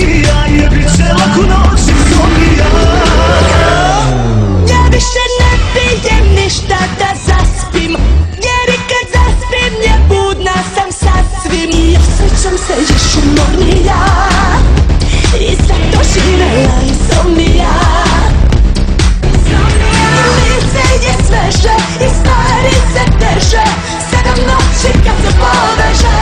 insomnija, jer bit će laku noć insomnija. Ja više ne pijem ništa da zaspim, jer i kad zaspim je budna sam sasvim. I osjećam se još umornija i zato živela insomnija. Lice je sveže i stvari se teže, 7 noći kad se poveže.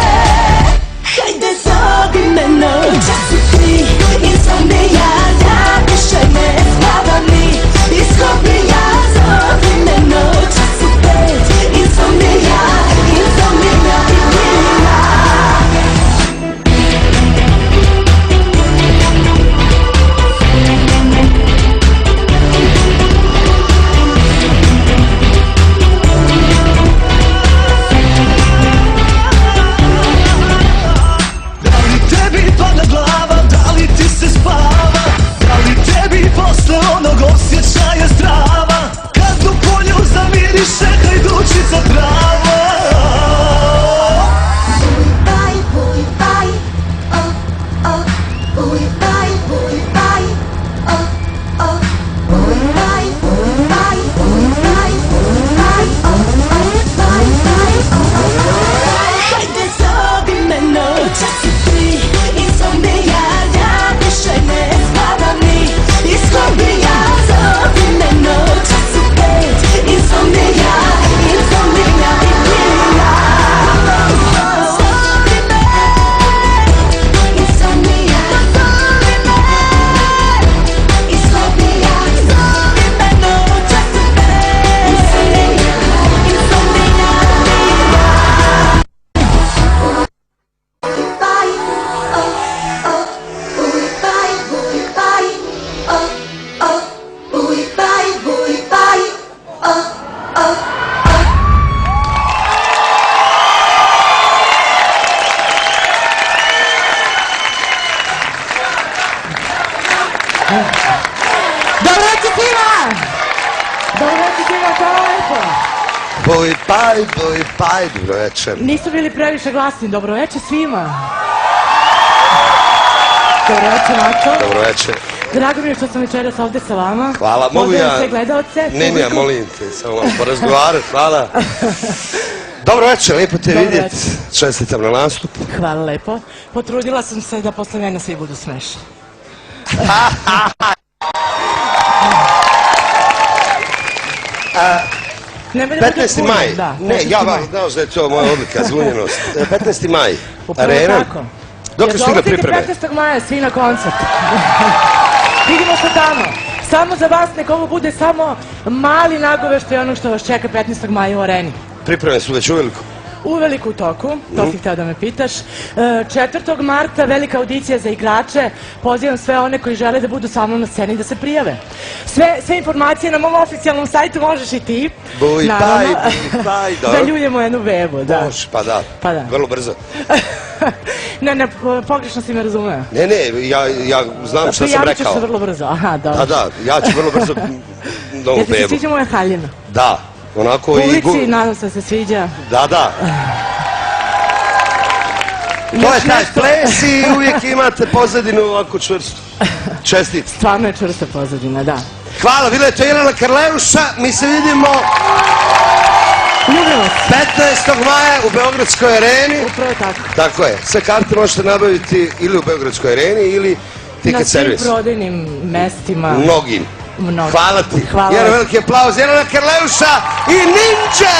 Hajde zovi me noća si ti, insomnija, ja više ne spavam ni iz hobija. Zovi me noća si 5, insomnija, insomnija i milina. Posle onog osjećaja zdrava, kad u polju zamiriše hajdučica trava. Buj baj, oh, oh, buj baj, oh, oh, buj baj, oh, oh. Hajde zovi me noća si ti, insomnija, ja više ne spavam ni iz hobija. Zovi me noća si 5, insomnija, insomnija i milina. Zovi me, insomnija, zovi me iz hobija. Zovi me noća si 5, insomnija, insomnija i milina. Buj baj, oh, oh, buj baj, oh, oh, buj baj, oh, oh. Dobro večer svima! Dobro večer svima, hvala lepo! Buj paj, dobro večer. Nisu bili previše glasni, dobro večer svima! Dobro večer, Mačo. Dobro večer. Drago mi je što sam večeras ovde sa vama. Hvala, mogu ja... Sve gledalce. Ne, ja molim te, samo vam porazgovarat, hvala. Dobro večer, lijepo te vidjet. Čestitam na nastup. Hvala lepo. Potrudila sam se da posle mene svi budu smešni. 15. maj, ne, ja vam znao da je to moja odlika, zlunjenost. 15. maj, Arena. Dok su stigle pripreme? 15. maja, svi na koncert. Vidimo se tamo. Samo za vas, nek ovo bude samo mali nagoveštaj onog što vas čeka 15. maja u Areni. Pripreme su već uveliko. Uveliko u toku, to si hteo da me pitaš. 4. marta velika audicija za igrače. Pozivam sve one koji žele da budu sa mnom na sceni da se prijave. Sve informacije na mom oficijalnom sajtu možeš i ti. Buj paj, da ljuljemo jednu bebu, da. Može, pa da, vrlo brzo. Ne, pogrešno si me razumeo. Ne, ja znam šta sam rekao. Prijavit ćeš se vrlo brzo, aha, dobro. Da, ja ću vrlo brzo novu bebu. Jel ti se sviđa moja haljina? Da. Publici, nadam se da se sviđa. Da. To je taj ples i uvijek imate pozadinu ovako čvrstu. Čestit. Stvarno je čvrsta pozadina, da. Hvala, bila je to Jelena Karleuša, mi se vidimo 15. maja u Beogradskoj areni. Upravo tako. Tako je, sve karte možete nabaviti ili u Beogradskoj areni ili ticket servis. Na svim prodajnim mestima. Mnogim. Hvala ti. Jedan veliki aplauz, Jelena Karleuša i Ninja!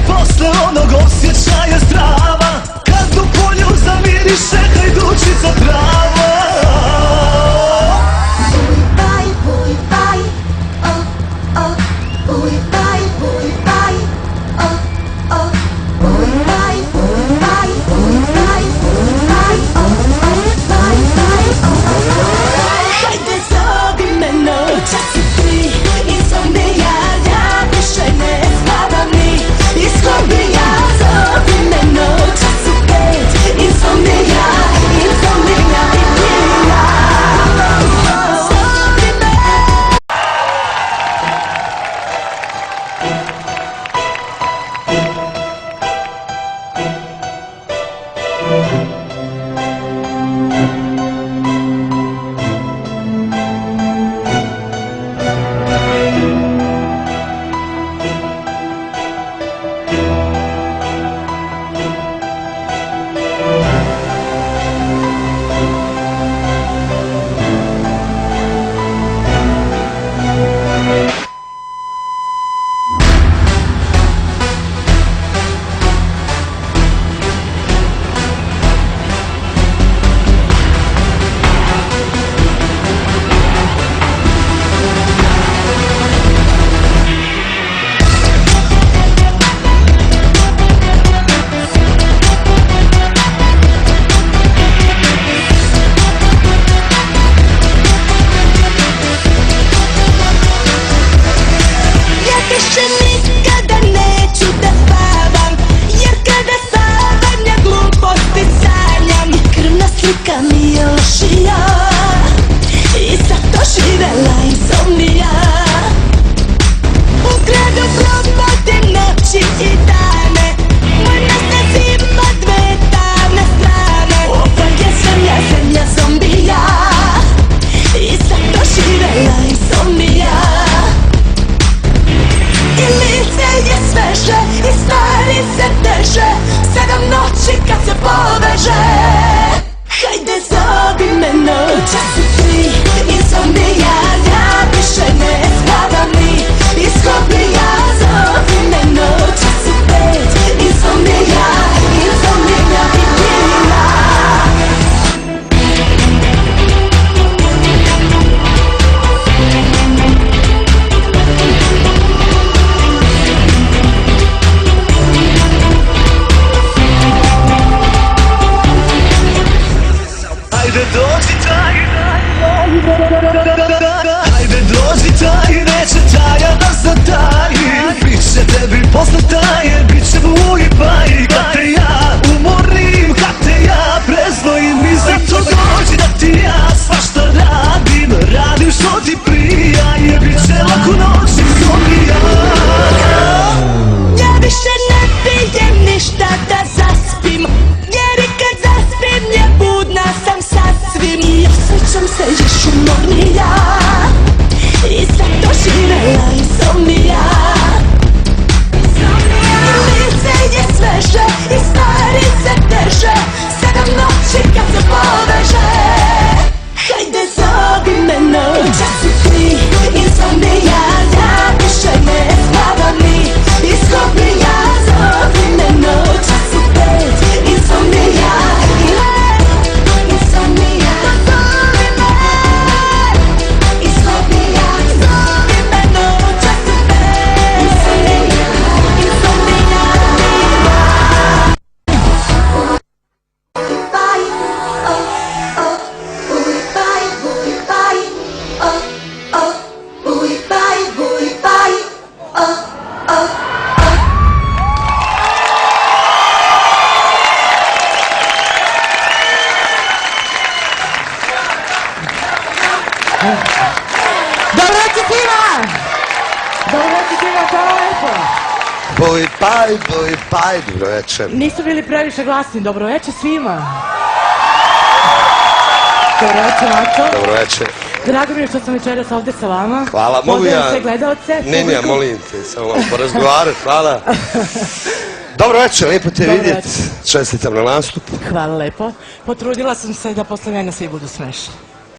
Posle onog osjećaja zdrava, kad u polju Dobro večer svima! Dobro večer svima, hvala lepo! Boj paj, dobro večer. Nisu bili previše glasni, dobro večer svima! Dobro večer, Maco. Dobro večer. Drago mi je što sam večeras ovde sa vama. Hvala, mogu ja... Pozdravim sve gledalce. Ne, molim te, samo malo porazgovarat, hvala. Dobro večer, lijepo te vidjeti. Čestitam na nastupu. Hvala lepo. Potrudila sam se da posle mene svi budu smešni.